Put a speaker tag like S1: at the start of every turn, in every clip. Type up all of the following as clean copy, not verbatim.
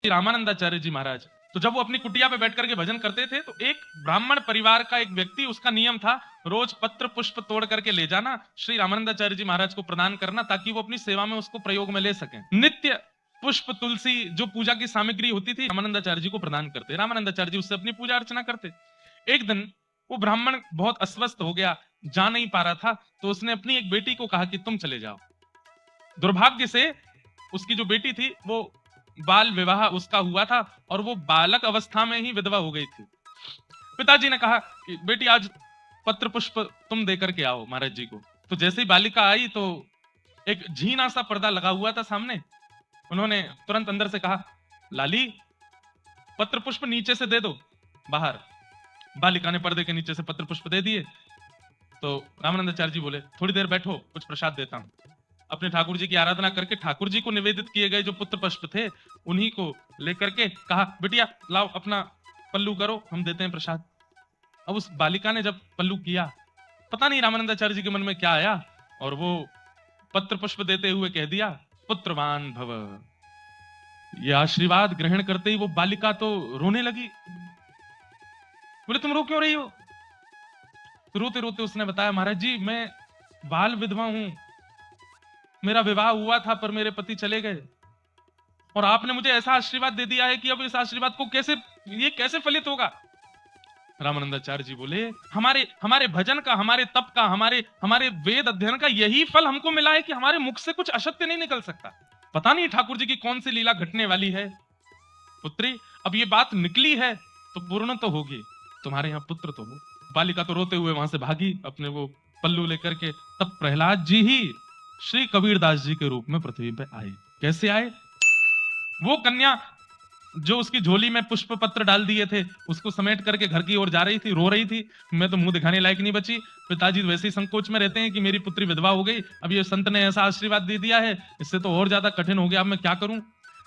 S1: रामानंदाचार्य जी महाराज। तो जब वो अपनी कुटिया पे बैठ करके भजन करते थे तो एक ब्राह्मण परिवार का एक व्यक्ति, उसका नियम था रोज पत्र पुष्प तोड़ करके ले जाना, श्री रामानंदाचार्य जी महाराज को प्रदान करना, ताकि वो अपनी सेवा में उसको प्रयोग में ले सकें। नित्य पुष्प तुलसी जो पूजा की सामग्री होती थी रामानंदाचार्य जी को प्रदान करते, रामानंदाचार्य जी उससे अपनी पूजा अर्चना करते। एक दिन वो ब्राह्मण बहुत अस्वस्थ हो गया, जा नहीं पा रहा था, तो उसने अपनी एक बेटी को कहा कि तुम चले जाओ। दुर्भाग्य से उसकी जो बेटी थी वो बाल विवाह उसका हुआ था और वो बालक अवस्था में ही विधवा हो गई थी। पिताजी ने कहा कि बेटी आज पत्र पुष्प तुम दे करके आओ महाराज जी को। तो जैसे ही बालिका आई तो एक झीना सा पर्दा लगा हुआ था सामने। उन्होंने तुरंत अंदर से कहा, लाली पत्र पुष्प नीचे से दे दो बाहर। बालिका ने पर्दे के नीचे से पत्र पुष्प दे दिए। तो रामानंदाचार्य जी बोले, थोड़ी देर बैठो, कुछ प्रसाद देता हूं। अपने ठाकुर जी की आराधना करके ठाकुर जी को निवेदित किए गए जो पुत्र पुष्प थे उन्हीं को लेकर के कहा, बिटिया लाओ अपना पल्लू करो, हम देते हैं प्रसाद। अब उस बालिका ने जब पल्लू किया, पता नहीं रामानंदाचार्य जी के मन में क्या आया, और वो पत्र पुष्प देते हुए कह दिया, पुत्रवान भव। ये आशीर्वाद ग्रहण करते ही वो बालिका तो रोने लगी। बोले, तुम रो क्यों रही हो? तो रोते रोते उसने बताया, महाराज जी मैं बाल विधवा हूं, मेरा विवाह हुआ था पर मेरे पति चले गए, और आपने मुझे ऐसा आशीर्वाद दे दिया है कि अब इस आशीर्वाद को कैसे फलित होगा? रामानंदाचार्य जी बोले, हमारे भजन का, हमारे तप का, हमारे वेद अध्ययन का यही फल हमको मिला है कि हमारे मुख से कुछ असत्य नहीं निकल सकता। पता नहीं ठाकुर जी की कौन सी लीला घटने वाली है। पुत्री, अब ये बात निकली है तो पूर्ण तो होगी, तुम्हारे यहाँ पुत्र तो हो। बालिका तो रोते हुए वहां से भागी अपने वो पल्लू लेकर के। तब प्रहलाद जी ही श्री कबीरदास जी के रूप में पृथ्वी पे आए। कैसे आए? वो कन्या जो उसकी झोली में पुष्प पत्र डाल दिए थे उसको समेट करके घर की ओर जा रही थी, रो रही थी। मैं तो मुंह दिखाने लायक नहीं बची। पिताजी वैसे ही संकोच में रहते हैं कि मेरी पुत्री विधवा हो गई, अब ये संत ने ऐसा आशीर्वाद दे दिया है, इससे तो और ज्यादा कठिन हो गया, अब मैं क्या करूं।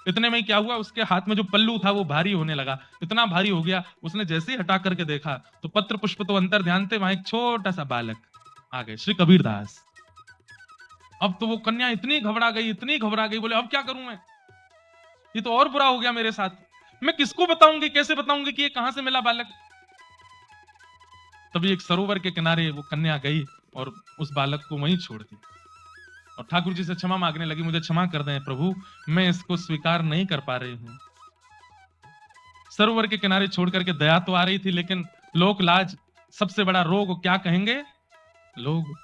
S1: इतने में क्या हुआ, उसके हाथ में जो पल्लू था वो भारी होने लगा, इतना भारी हो गया, उसने जैसे ही हटा करके देखा तो पत्र पुष्प तो अंतर ध्यान थे, वहां एक छोटा सा बालक आ गए, श्री कबीरदास। अब तो वो कन्या इतनी घबरा गई, बोले अब क्या करूं मैं, ये तो और बुरा हो गया मेरे साथ, मैं किसको बताऊंगी, कैसे बताऊंगी कि ये कहां से मिला बालक। तभी एक सरोवर के किनारे वो कन्या गई और उस बालक को वहीं छोड़ दी और ठाकुर जी से क्षमा मांगने लगी, मुझे क्षमा कर दें प्रभु, मैं इसको स्वीकार नहीं कर पा रही हूं। सरोवर के किनारे छोड़ करके दया तो आ रही थी, लेकिन लोक लाज, सबसे बड़ा रोग क्या कहेंगे लोग,